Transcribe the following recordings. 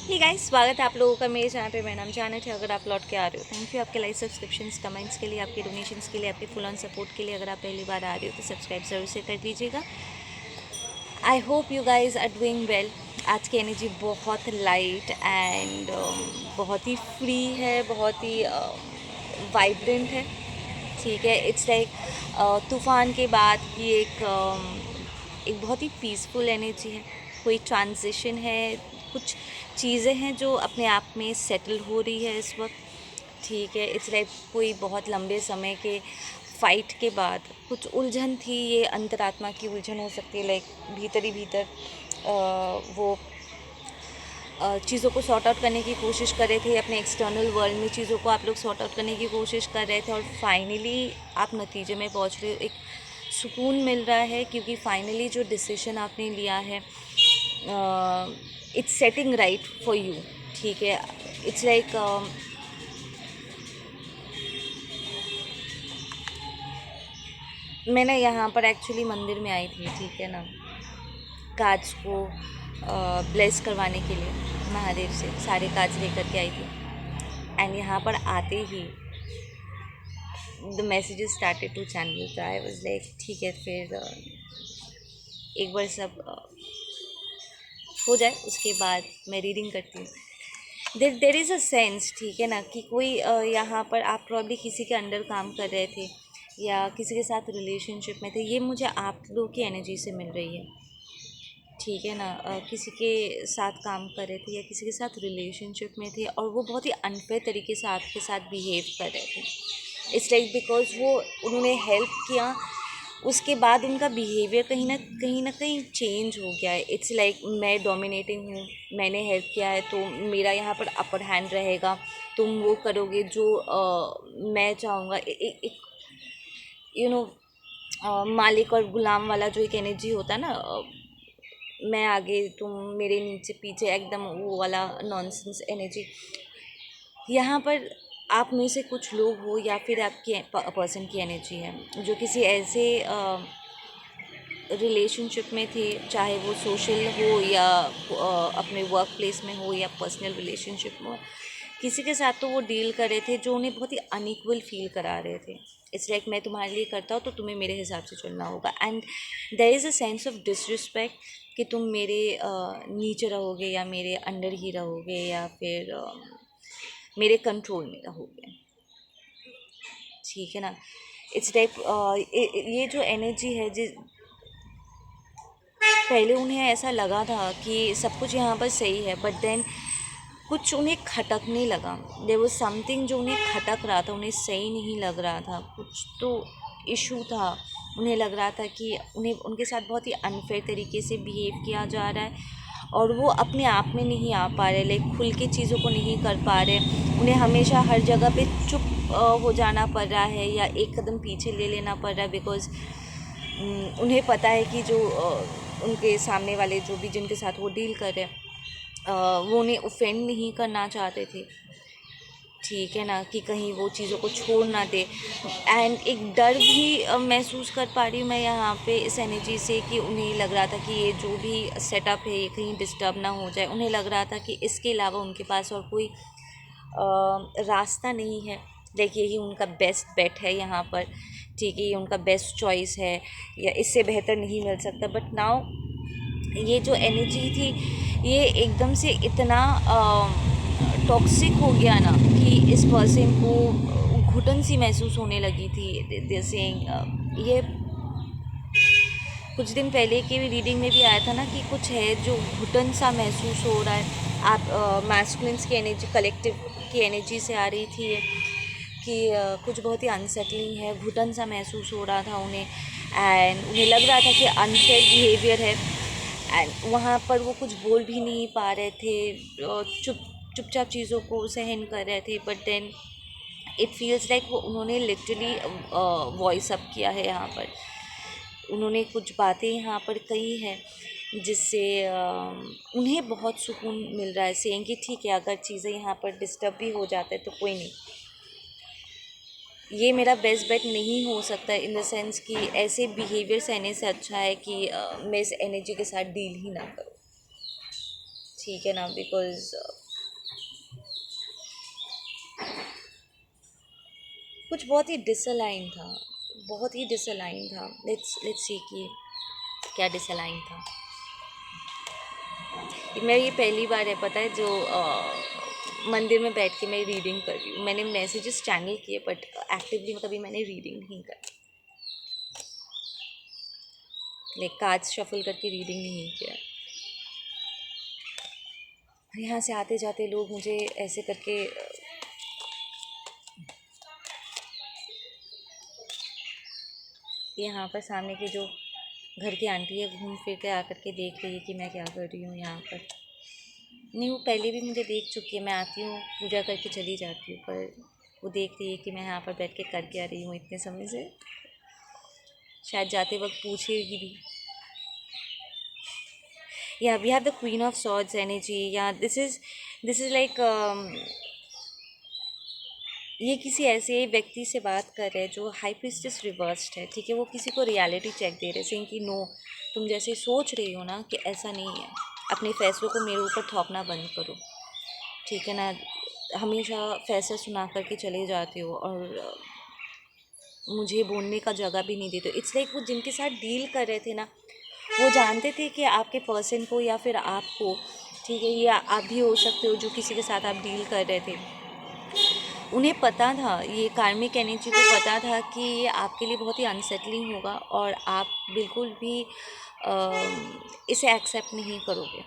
Hey guys, स्वागत है आप लोगों का मेरे चैनल पे। मेरा नाम जानत है। अगर आप लौट के आ रहे हो, थैंक यू आपके लाइक, सब्सक्रिप्शंस, कमेंट्स के लिए, आपके डोनेशंस के लिए, आपके फुल ऑन सपोर्ट के लिए। अगर आप पहली बार आ रहे हो तो सब्सक्राइब ज़रूर से कर दीजिएगा। I hope you guys are doing well. आज की एनर्जी बहुत लाइट एंड बहुत ही फ्री है, बहुत ही वाइब्रेंट है। ठीक है, इट्स लाइक तूफ़ान के बाद की एक बहुत ही पीसफुल एनर्जी है। कोई ट्रांजिशन है, कुछ चीज़ें हैं जो अपने आप में सेटल हो रही है इस वक्त। ठीक है, इट्स लाइक कोई बहुत लंबे समय के फाइट के बाद कुछ उलझन थी। ये अंतरात्मा की उलझन हो सकती है, लाइक भीतर ही भीतर वो चीज़ों को सॉर्ट आउट करने की कोशिश कर रहे थे। अपने एक्सटर्नल वर्ल्ड में चीज़ों को आप लोग सॉर्ट आउट करने की कोशिश कर रहे थे और फाइनली आप नतीजे में पहुंच रहे हो। एक सुकून मिल रहा है क्योंकि फाइनली जो डिसीजन आपने लिया है, it's setting right for you. ठीक है, इट्स लाइक मैं ना यहाँ पर एक्चुअली मंदिर में आई थी। ठीक है ना, कार्ड्स को ब्लेस करवाने के लिए महादेव से सारे कार्ड्स लेकर के आई थी। एंड यहाँ पर आते ही the messages started to channel. तो आई वाज लाइक ठीक है, फिर एक बार सब हो जाए उसके बाद मैं रीडिंग करती हूँ। देर इज़ अ सेंस, ठीक है ना, कि कोई यहाँ पर आप प्रॉब्ली किसी के अंडर काम कर रहे थे या किसी के साथ रिलेशनशिप में थे। ये मुझे आप लोगों की एनर्जी से मिल रही है। ठीक है ना, किसी के साथ काम कर रहे थे या किसी के साथ रिलेशनशिप में थे और वो बहुत ही अनफेयर तरीके से आपके साथ बिहेव कर रहे थे। इट्स लाइक बिकॉज वो उन्होंने हेल्प किया, उसके बाद उनका बिहेवियर कहीं ना कहीं चेंज हो गया है। इट्स लाइक मैं डोमिनेटिंग हूँ, मैंने हेल्प किया है तो मेरा यहाँ पर अपर हैंड रहेगा, तुम वो करोगे जो मैं चाहूँगा। एक यू नो मालिक और गुलाम वाला जो एक एनर्जी होता है ना, मैं आगे तुम मेरे नीचे पीछे, एकदम वो वाला नॉनसेंस एनर्जी। यहाँ पर आप में से कुछ लोग हो या फिर आपकी पर्सन की एनर्जी है जो किसी ऐसे रिलेशनशिप में थे, चाहे वो सोशल हो या अपने वर्क प्लेस में हो या पर्सनल रिलेशनशिप में हो। किसी के साथ तो वो डील कर रहे थे जो उन्हें बहुत ही अनइक्वल फील करा रहे थे। इट्स लाइक मैं तुम्हारे लिए करता हूँ तो तुम्हें मेरे हिसाब से चलना होगा। And there is a sense of disrespect कि तुम मेरे नीचे रहोगे या मेरे अंडर ही रहोगे या फिर मेरे कंट्रोल में रहोगे। ठीक है ना, इट्स लाइक ये जो एनर्जी है, पहले उन्हें ऐसा लगा था कि सब कुछ यहाँ पर सही है, बट देन कुछ उन्हें खटकने लगा। देयर वाज समथिंग जो उन्हें खटक रहा था, उन्हें सही नहीं लग रहा था, कुछ तो इशू था। उन्हें लग रहा था कि उन्हें उनके साथ बहुत ही अनफेयर तरीके से बिहेव किया जा रहा है और वो अपने आप में नहीं आ पा रहे, लाइक खुल के चीज़ों को नहीं कर पा रहे। उन्हें हमेशा हर जगह पे चुप हो जाना पड़ रहा है या एक कदम पीछे ले लेना पड़ रहा है, बिकॉज़ उन्हें पता है कि जो उनके सामने वाले जो भी जिनके साथ वो डील कर रहे हैं, वो उन्हें ऑफेंड नहीं करना चाहते थे। ठीक है ना, कि कहीं वो चीज़ों को छोड़ ना दे। एंड एक डर भी महसूस कर पा रही हूँ मैं यहाँ पे इस एनर्जी से, कि उन्हें लग रहा था कि ये जो भी सेटअप है ये कहीं डिस्टर्ब ना हो जाए। उन्हें लग रहा था कि इसके अलावा उनके पास और कोई रास्ता नहीं है। लाइक यही उनका बेस्ट बेट है यहाँ पर। ठीक है, ये उनका बेस्ट चॉइस है या इससे बेहतर नहीं मिल सकता। बट नाउ ये जो एनर्जी थी ये एकदम से इतना टॉक्सिक हो गया ना कि इस पर्सन को घुटन सी महसूस होने लगी थी। जैसे ये कुछ दिन पहले की रीडिंग में भी आया था ना कि कुछ है जो घुटन सा महसूस हो रहा है। आप मैस्कुलिन्स की एनर्जी, कलेक्टिव की एनर्जी से आ रही थी ये, कि कुछ बहुत ही अनसेटलिंग है, घुटन सा महसूस हो रहा था उन्हें। एंड उन्हें लग रहा था कि अनफेयर बिहेवियर है एंड वहाँ पर वो कुछ बोल भी नहीं पा रहे थे, चुपचाप चीज़ों को सहन कर रहे थे। But then it feels like वो उन्होंने लिटरली वॉइस अप किया है यहाँ पर। उन्होंने कुछ बातें यहाँ पर कही हैं जिससे उन्हें बहुत सुकून मिल रहा है, सेइंग कि ठीक है, अगर चीज़ें यहाँ पर डिस्टर्ब भी हो जाते तो कोई नहीं, ये मेरा बेस्ट बेट नहीं हो सकता, इन द सेंस कि ऐसे बिहेवियर सहने से अच्छा है कि मैं इस एनर्जी के साथ डील ही ना करूँ। ठीक है ना, बिकॉज कुछ बहुत ही डिसअलाइन था, बहुत ही डिसअलाइन था। लेट्स सी कि क्या डिसअलाइन था। मैं ये पहली बार है पता है जो मंदिर में बैठ के मैं रीडिंग कर रही हूँ। मैंने मैसेजेस चैनल किए बट एक्टिवली कभी मैंने रीडिंग नहीं करी, लाइक कार्ड्स शफल करके रीडिंग नहीं किया। यहाँ से आते जाते लोग मुझे ऐसे करके यहाँ पर सामने के जो घर की आंटी है घूम फिर के आकर के देख रही है कि मैं क्या कर रही हूँ यहाँ पर। नहीं, वो पहले भी मुझे देख चुकी है, मैं आती हूँ पूजा करके चली जाती हूँ, पर वो देख रही है कि मैं यहाँ पर बैठ के कर क्या रही हूँ इतने समय से। शायद जाते वक्त पूछेगी भी। Yeah we have the queen of swords energy. Yeah this is like ये किसी ऐसे व्यक्ति से बात कर रहे हैं जो हाई प्रीस्टेस रिवर्स्ड है, ठीक है। वो किसी को रियलिटी चेक दे रहे हैं, सेइंग कि नो, तुम जैसे सोच रही हो ना कि ऐसा नहीं है, अपने फैसलों को मेरे ऊपर थोपना बंद करो, ठीक है ना। हमेशा फैसला सुना करके चले जाते हो और मुझे बोलने का जगह भी नहीं देते। इट्स लाइक वो जिनके साथ डील कर रहे थे ना, वो जानते थे कि आपके पर्सन को या फिर आपको, ठीक है, या आप भी हो सकते हो जो किसी के साथ आप डील कर रहे थे, उन्हें पता था, ये कार्मिक एनर्जी को पता था कि ये आपके लिए बहुत ही अनसेटलिंग होगा और आप बिल्कुल भी इसे एक्सेप्ट नहीं करोगे,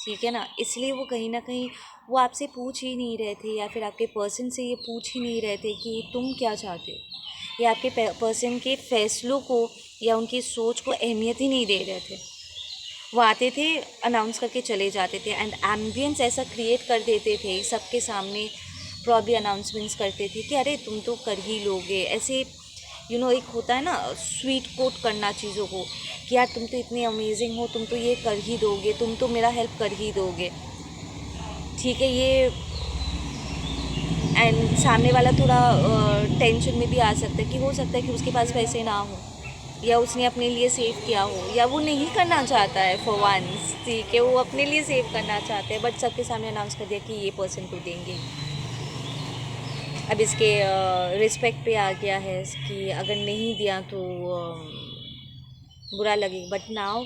ठीक है ना। इसलिए वो कहीं ना कहीं वो आपसे पूछ ही नहीं रहे थे, या फिर आपके पर्सन से ये पूछ ही नहीं रहे थे कि तुम क्या चाहते हो, या आपके पर्सन के फैसलों को या उनकी सोच को अहमियत ही नहीं दे रहे थे। वो आते थे, अनाउंस करके चले जाते थे, एंड एम्बियंस ऐसा क्रिएट कर देते थे सबके सामने, प्रॉब्ली अनाउंसमेंट्स करते थे कि अरे तुम तो कर ही लोगे, ऐसे एक होता है ना स्वीट कोट करना चीज़ों को कि यार तुम तो इतनी अमेजिंग हो, तुम तो ये कर ही दोगे, तुम तो मेरा हेल्प कर ही दोगे, ठीक है। ये एंड सामने वाला थोड़ा टेंशन में भी आ सकता है कि हो सकता है कि उसके पास पैसे ना हो, या उसने अपने लिए सेव किया हो, या वो नहीं करना चाहता है फॉर वंस, ठीक है, वो अपने लिए सेव करना चाहते हैं, बट सबके सामने अनाउंस कर दिया कि ये पर्सन को देंगे। अब इसके रिस्पेक्ट पे आ गया है कि अगर नहीं दिया तो बुरा लगेगा। But now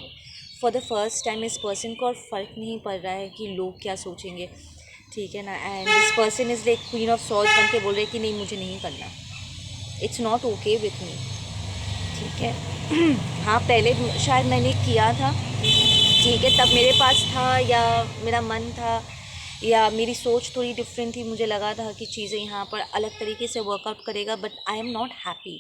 for the first time इस पर्सन को और फ़र्क नहीं पड़ रहा है कि लोग क्या सोचेंगे, ठीक है ना। And this person is like queen of swords बन के बोल रहे कि नहीं, मुझे नहीं करना, it's not okay with me, ठीक है। हाँ, पहले शायद मैंने किया था, ठीक है, तब मेरे पास था या मेरा मन था या मेरी सोच थोड़ी डिफरेंट थी, मुझे लगा था कि चीज़ें यहाँ पर अलग तरीके से वर्कआउट करेगा, but I am not happy.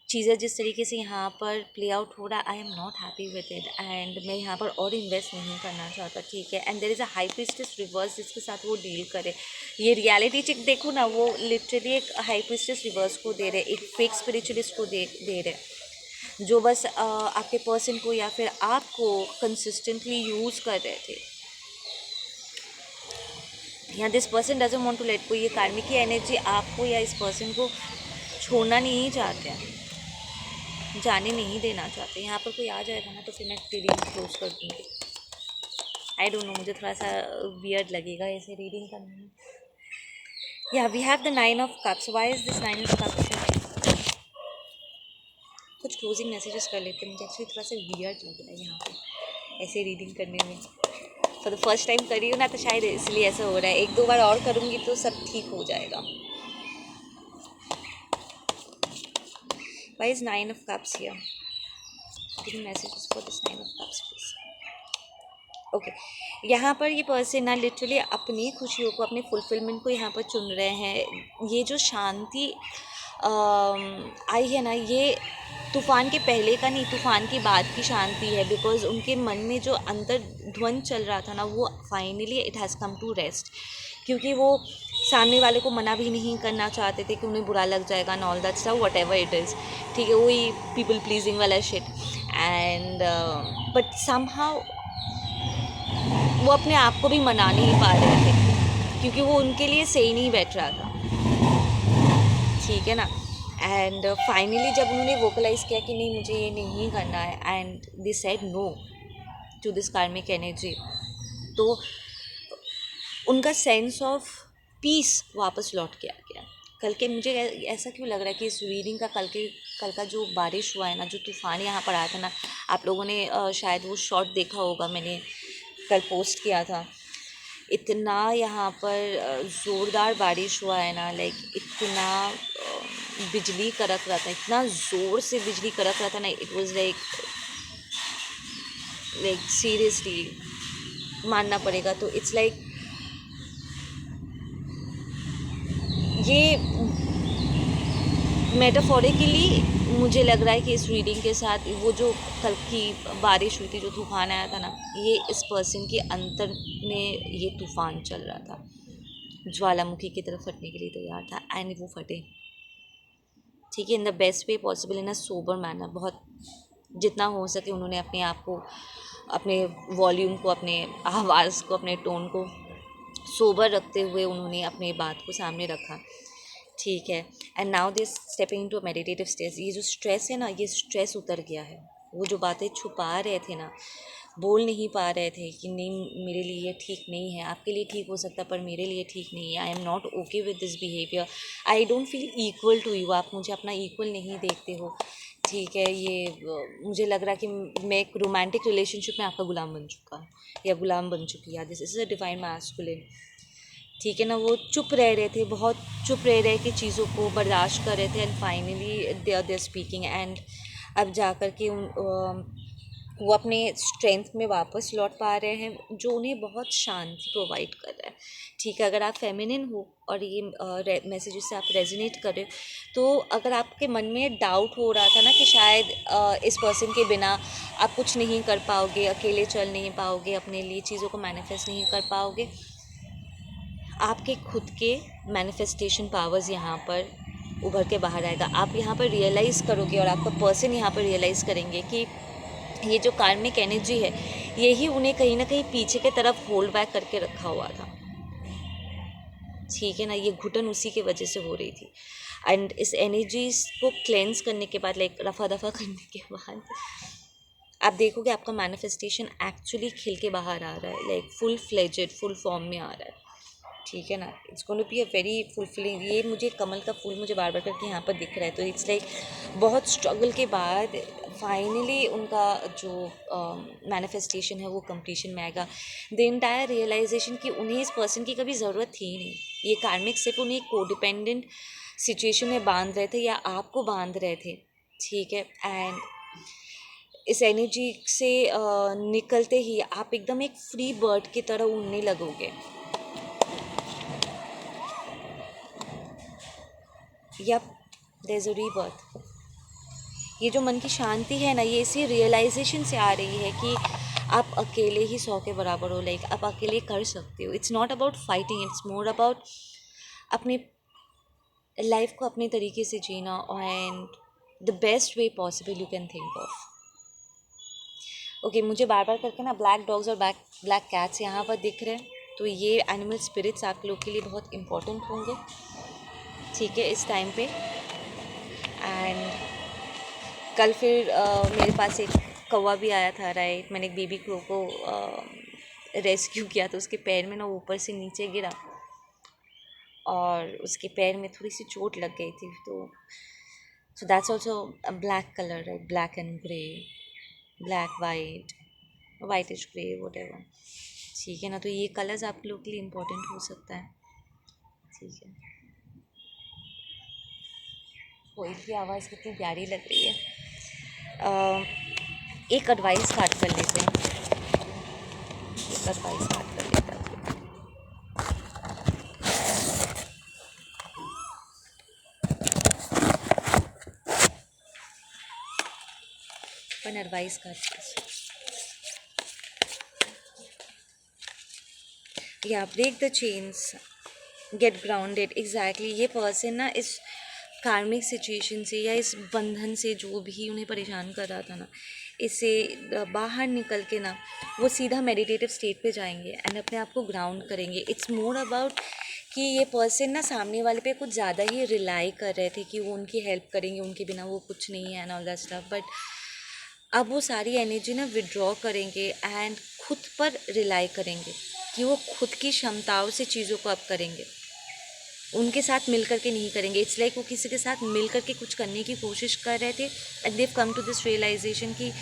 चीज़ें जिस तरीके से यहाँ पर प्ले आउट हो रहा है, I am not happy with it, and मैं यहाँ पर और इन्वेस्ट नहीं करना चाहता, ठीक है। And there is a high priestess reverse जिसके साथ वो डील करे। ये रियलिटी चेक देखो ना, वो लिटरली एक हाई प्रीस्टेस रिवर्स को दे रहे, एक फेक स्पिरिचुअलिस्ट को दे रहे, जो बस आपके पर्सन को या फिर आपको कंसिस्टेंटली यूज़ कर रहे थे। यहाँ this person doesn't want to let go. ये कार्मिक की एनर्जी आपको या इस पर्सन को छोड़ना नहीं चाहते हैं, जाने नहीं देना चाहते। यहाँ पर कोई आ जाएगा ना तो फिर मैं रीडिंग क्लोज कर दूँगी। आई डोंट नो, मुझे थोड़ा सा वियर्ड लगेगा ऐसे रीडिंग करने में। Yeah we have the 9 of cups. Why is this 9 of cups? कुछ क्लोजिंग मैसेजेस कर लेते हैं, मुझे एक्चुअली थोड़ा सा वियर्ड लग रहा है यहाँ पे ऐसे रीडिंग करने में। फॉर द फर्स्ट टाइम कर रही हूँ ना, तो शायद इसलिए ऐसा हो रहा है। 1-2 बार और करूँगी तो सब ठीक हो जाएगा। Why is 9 of cups here? Give me messages for this 9 of cups please. Okay, यहाँ पर ये पर्सन ना लिटरली अपनी खुशियों को, अपने फुलफिलमेंट को यहाँ पर चुन रहे हैं। ये जो शांति आई है ना, ये तूफ़ान के पहले का नहीं, तूफ़ान के बाद की शांति है। बिकॉज उनके मन में जो अंतर ध्वनि चल रहा था ना, वो finally it has come to rest. क्योंकि वो सामने वाले को मना भी नहीं करना चाहते थे कि उन्हें बुरा लग जाएगा and all that stuff, what ever it is, ठीक है, वही पीपल प्लीजिंग वाला शिट। एंड बट समहाउ वो अपने आप को भी मना नहीं पा रहे थे, क्योंकि वो उनके लिए सही नहीं बैठ रहा था, ठीक है ना। एंड फाइनली जब उन्होंने वोकलाइज़ किया कि नहीं, मुझे ये नहीं करना है, and they said no to this karmic energy, तो उनका सेंस ऑफ पीस वापस लौट के आ गया। कल के मुझे ऐसा क्यों लग रहा है कि इस रीडिंग का कल का जो बारिश हुआ है ना, जो तूफ़ान यहाँ पर आया था ना, आप लोगों ने शायद वो शॉट देखा होगा, मैंने कल पोस्ट किया था। इतना यहाँ पर ज़ोरदार बारिश हुआ है ना, लाइक इतना बिजली कड़क रहा था, इतना ज़ोर से बिजली कड़क रहा था ना, इट वाज लाइक सीरियसली मानना पड़ेगा। तो इट्स लाइक ये मेटाफोरिकली मुझे लग रहा है कि इस रीडिंग के साथ वो जो कल की बारिश हुई थी, जो तूफ़ान आया था ना, ये इस पर्सन के अंतर में ये तूफ़ान चल रहा था, ज्वालामुखी की तरफ फटने के लिए तैयार था, एंड वो फटे, ठीक है, in the best way possible, in a sober manner. बहुत जितना हो सके उन्होंने अपने आप को, अपने वॉल्यूम को, अपने आवाज़ को, अपने टोन को सोबर रखते हुए उन्होंने अपनी बात को सामने रखा, ठीक है। And now this stepping into a meditative stage, ये जो स्ट्रेस है ना, ये स्ट्रेस उतर गया है। वो जो बातें छुपा रहे थे ना, बोल नहीं पा रहे थे कि नहीं मेरे लिए ये ठीक नहीं है, आपके लिए ठीक हो सकता पर मेरे लिए ठीक नहीं है, I am not okay with this behaviour, I don't feel equal to you, आप मुझे अपना इक्वल नहीं देखते हो, ठीक है। ये मुझे लग रहा है कि मैं एक रोमांटिक रिलेशनशिप में आपका गुलाम बन चुका या गुलाम बन चुकी है, this is a divine masculine, ठीक है ना। वो चुप रह रहे थे, बहुत चुप रह के चीज़ों को बर्दाश्त कर रहे थे, and finally they are speaking, and अब जा कर के वो अपने स्ट्रेंथ में वापस लौट पा रहे हैं, जो उन्हें बहुत शांति प्रोवाइड कर रहा है, ठीक है। अगर आप फेमिनिन हो और ये मैसेजेस से आप रेजोनेट कर रहे हो, तो अगर आपके मन में डाउट हो रहा था ना कि शायद इस पर्सन के बिना आप कुछ नहीं कर पाओगे, अकेले चल नहीं पाओगे, अपने लिए चीज़ों को मैनिफेस्ट नहीं कर पाओगे, आपके खुद के मैनिफेस्टेशन पावर्स यहाँ पर उभर के बाहर आएगा। आप यहाँ पर रियलाइज़ करोगे और आपका पर्सन यहाँ पर रियलाइज़ करेंगे कि ये जो कार्मिक एनर्जी है, यही उन्हें कहीं ना कहीं पीछे के तरफ होल्ड बैक करके रखा हुआ था, ठीक है ना। ये घुटन उसी के वजह से हो रही थी, एंड इस एनर्जीज को क्लेंस करने के बाद, लाइक रफा दफा करने के बाद, आप देखोगे आपका मैनिफेस्टेशन एक्चुअली खिल के बाहर आ रहा है, like full fledged, full form में आ रहा है, ठीक है ना। It's going to be a very fulfilling. ये मुझे कमल का फूल मुझे बार बार करके यहाँ पर दिख रहा है, तो इट्स लाइक बहुत स्ट्रगल के बाद फाइनली उनका जो मैनिफेस्टेशन है वो कंप्लीशन में आएगा। द इंटायर रियलाइजेशन कि उन्हें इस पर्सन की कभी ज़रूरत थी ही नहीं, ये कार्मिक सिर्फ उन्हें एक कोडिपेंडेंट सिचुएशन में बांध रहे थे या आपको बांध रहे थे, ठीक है। एंड इस एनर्जी से निकलते ही आप एकदम एक फ्री बर्ड की तरह उड़ने लगोगे, yup, there is a rebirth. ये जो मन की शांति है ना, ये इसी रियलाइजेशन से आ रही है कि आप अकेले ही 100 के बराबर हो, लाइक आप अकेले कर सकते हो। It's not about fighting, it's more about अपने लाइफ को अपने तरीके से जीना, and the best way possible you can think of. Okay, मुझे बार बार करके ना ब्लैक डॉग्स और ब्लैक कैट्स यहाँ पर दिख रहे हैं, तो ये एनिमल स्पिरिट्स आप लोग के लिए बहुत इंपॉर्टेंट होंगे, ठीक है, इस टाइम पे। एंड कल फिर मेरे पास एक कौवा भी आया था, राइट। मैंने एक बेबी क्रो को रेस्क्यू किया, तो उसके पैर में ना ऊपर से नीचे गिरा और उसके पैर में थोड़ी सी चोट लग गई थी, तो so that's also black colour, right, black and grey, black white, whitish grey, whatever, ठीक है ना। तो ये कलर्स आप लोग के लिए इम्पोर्टेंट हो सकता है, ठीक है। कोयल की आवाज़ कितनी प्यारी लग रही है। एक एडवाइस कार्ड कर लेते हैं, एक एडवाइस कार्ड कर लेते हैं। One advice card, yeah break the chains, get grounded, exactly. ये पर्सन ना इस कार्मिक सिचुएशन से या इस बंधन से जो भी उन्हें परेशान कर रहा था ना, इससे बाहर निकल के ना वो सीधा मेडिटेटिव स्टेट पे जाएंगे एंड अपने आप को ग्राउंड करेंगे। इट्स मोर अबाउट कि ये पर्सन ना सामने वाले पे कुछ ज़्यादा ही रिलाई कर रहे थे कि वो उनकी हेल्प करेंगे, उनके बिना वो कुछ नहीं है and all that stuff, but अब वो सारी एनर्जी ना विड्रॉ करेंगे एंड खुद पर रिलाई करेंगे कि वो खुद की क्षमताओं से चीज़ों को अब करेंगे, उनके साथ मिल करके नहीं करेंगे। इट्स लाइक वो किसी के साथ मिल करके कुछ करने की कोशिश कर रहे थे and they come to this realization कि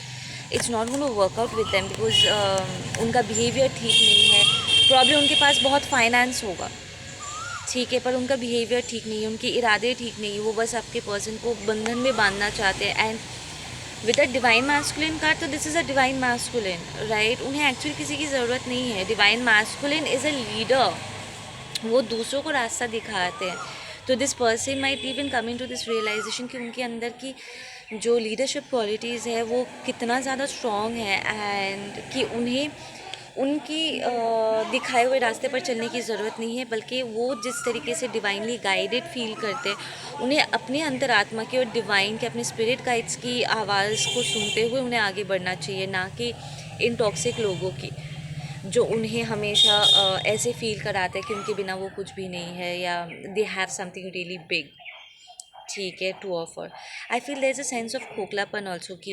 it's not gonna work out with them because उनका बिहेवियर ठीक नहीं है। प्रॉब्लम उनके पास बहुत फाइनेंस होगा, ठीक है, पर उनका बिहेवियर ठीक नहीं है, उनके इरादे ठीक नहीं है, वो बस आपके पर्सन को बंधन में बांधना चाहते हैं। And with a divine masculine card, तो this is a divine masculine, right. उन्हें एक्चुअली किसी की ज़रूरत नहीं है। Divine masculine is a leader, वो दूसरों को रास्ता दिखाते हैं। तो this person might even coming to this realization कि उनके अंदर की जो लीडरशिप क्वालिटीज़ है वो कितना ज़्यादा स्ट्रॉन्ग है एंड कि उन्हें उनकी दिखाए हुए रास्ते पर चलने की ज़रूरत नहीं है, बल्कि वो जिस तरीके से डिवाइनली गाइडेड फील करते हैं उन्हें अपने अंतरात्मा की और डिवाइन के अपने स्पिरिट गाइड्स की आवाज़ को सुनते हुए उन्हें आगे बढ़ना चाहिए, ना कि इन टॉक्सिक लोगों की जो उन्हें हमेशा ऐसे फील कराते हैं कि उनके बिना वो कुछ भी नहीं है या they have something really big, ठीक है, to offer. I feel there is a sense of खोखलापन ऑल्सो कि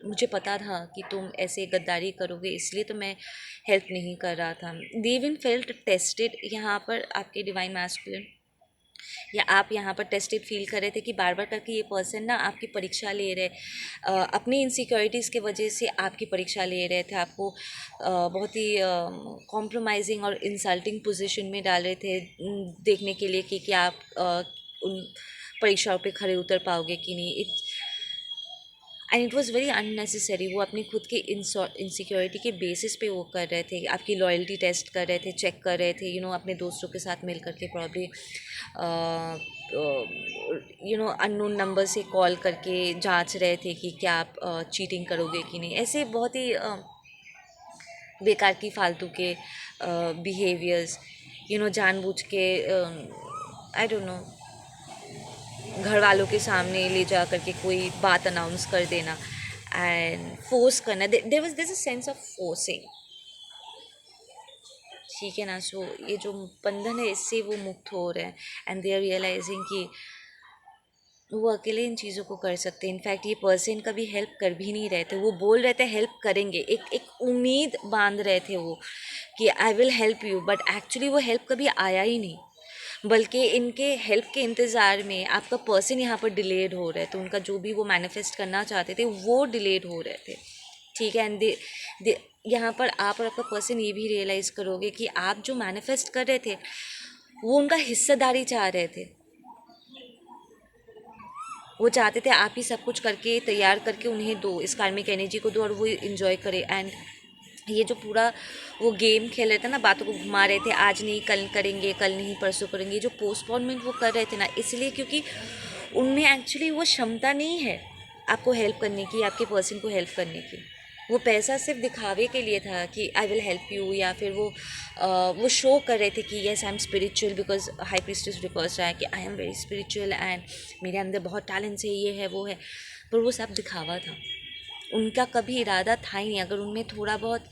मुझे पता था कि तुम ऐसे गद्दारी करोगे, इसलिए तो मैं हेल्प नहीं कर रहा था। दे इवन फेल्ट टेस्टेड, यहाँ पर आपके डिवाइन मैस्कुलिन या आप यहाँ पर टेस्टेड फील कर रहे थे कि बार बार करके ये पर्सन ना आपकी परीक्षा ले रहे, अपनी इनसिक्योरिटीज़ के वजह से आपकी परीक्षा ले रहे थे, आपको बहुत ही कॉम्प्रोमाइजिंग और इंसल्टिंग पोजीशन में डाल रहे थे, देखने के लिए कि आप उन परीक्षाओं पे खरे उतर पाओगे कि नहीं। And it was very unnecessary. वो अपनी खुद की इनसिक्योरिटी के बेसिस पे वो कर रहे थे, आपकी लॉयल्टी टेस्ट कर रहे थे, चेक कर रहे थे, अपने दोस्तों के साथ मिल करके प्रॉब्ली अननोन नंबर से कॉल करके जांच रहे थे कि क्या आप चीटिंग करोगे कि नहीं। ऐसे बहुत ही बेकार की फालतू के बिहेवियर्स, जानबूझ के आई डोंट नो घर वालों के सामने ले जा करके कोई बात अनाउंस कर देना एंड फोर्स करना। There was this a sense of forcing, ठीक है ना। सो ये जो बंधन है इससे वो मुक्त हो रहे हैं एंड दे आर रियलाइजिंग कि वो अकेले इन चीज़ों को कर सकते हैं। इनफैक्ट ये पर्सन कभी हेल्प कर भी नहीं रहे थे, वो बोल रहे थे हेल्प करेंगे, एक उम्मीद बांध रहे थे वो कि I will help you, but actually वो हेल्प कभी आया ही नहीं, बल्कि इनके हेल्प के इंतज़ार में आपका पर्सन यहाँ पर डिलेड हो रहे थे, उनका जो भी वो मैनिफेस्ट करना चाहते थे वो डिलेड हो रहे थे, ठीक है। एंड दे यहाँ पर आप और आपका पर्सन ये भी रियलाइज़ करोगे कि आप जो मैनिफेस्ट कर रहे थे वो उनका हिस्सेदारी चाह रहे थे, वो चाहते थे आप ही सब कुछ करके तैयार करके उन्हें दो, इस कार्मिक एनर्जी को दो और वो इन्जॉय करे। एंड ये जो पूरा वो गेम खेल रहे थे ना, बातों को घुमा रहे थे, आज नहीं कल करेंगे, कल नहीं परसों करेंगे, जो पोस्टपोनमेंट वो कर रहे थे ना, इसलिए क्योंकि उनमें एक्चुअली वो क्षमता नहीं है आपको हेल्प करने की, आपके पर्सन को हेल्प करने की। वो पैसा सिर्फ दिखावे के लिए था कि आई विल हेल्प यू, या फिर वो शो कर रहे थे कि yes I am spiritual, because high priestess request रहा है कि I am very spiritual and मेरे अंदर बहुत टैलेंट्स है, ये है वो है, पर वो सब दिखावा था, उनका कभी इरादा था ही नहीं। अगर उनमें थोड़ा बहुत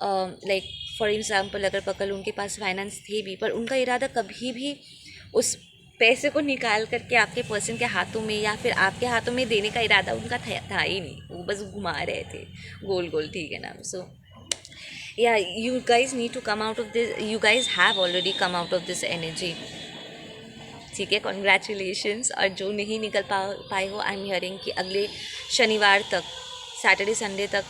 लाइक फॉर एग्ज़ाम्पल अगर पकड़ उनके पास फाइनेंस थे भी, पर उनका इरादा कभी भी उस पैसे को निकाल करके आपके पर्सन के हाथों में या फिर आपके हाथों में देने का इरादा उनका था ही नहीं, वो बस घुमा रहे थे गोल गोल, ठीक है ना। So yeah you guys need to come out of this, you guys have already come out of this energy, ठीक है, कॉन्ग्रेचुलेशंस। और जो नहीं निकल पाए हो, आई एम हियरिंग कि अगले शनिवार तक, सैटरडे संडे तक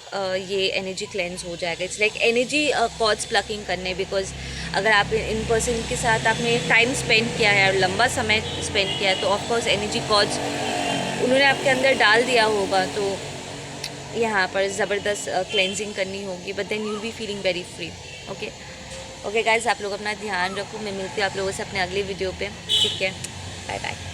ये एनर्जी क्लेंस हो जाएगा। It's like energy cords plucking करने, बिकॉज अगर आप इन पर्सन के साथ आपने टाइम स्पेंड किया है और लंबा समय स्पेंड किया है तो ऑफकोर्स एनर्जी कॉर्ड्स उन्होंने आपके अंदर डाल दिया होगा, तो यहाँ पर ज़बरदस्त क्लेंजिंग करनी होगी, but then you be feeling very free. Okay okay guys, आप लोग अपना ध्यान रखो, मैं मिलती हूँ आप लोगों से अपने अगले वीडियो पे, ठीक है, बाय बाय।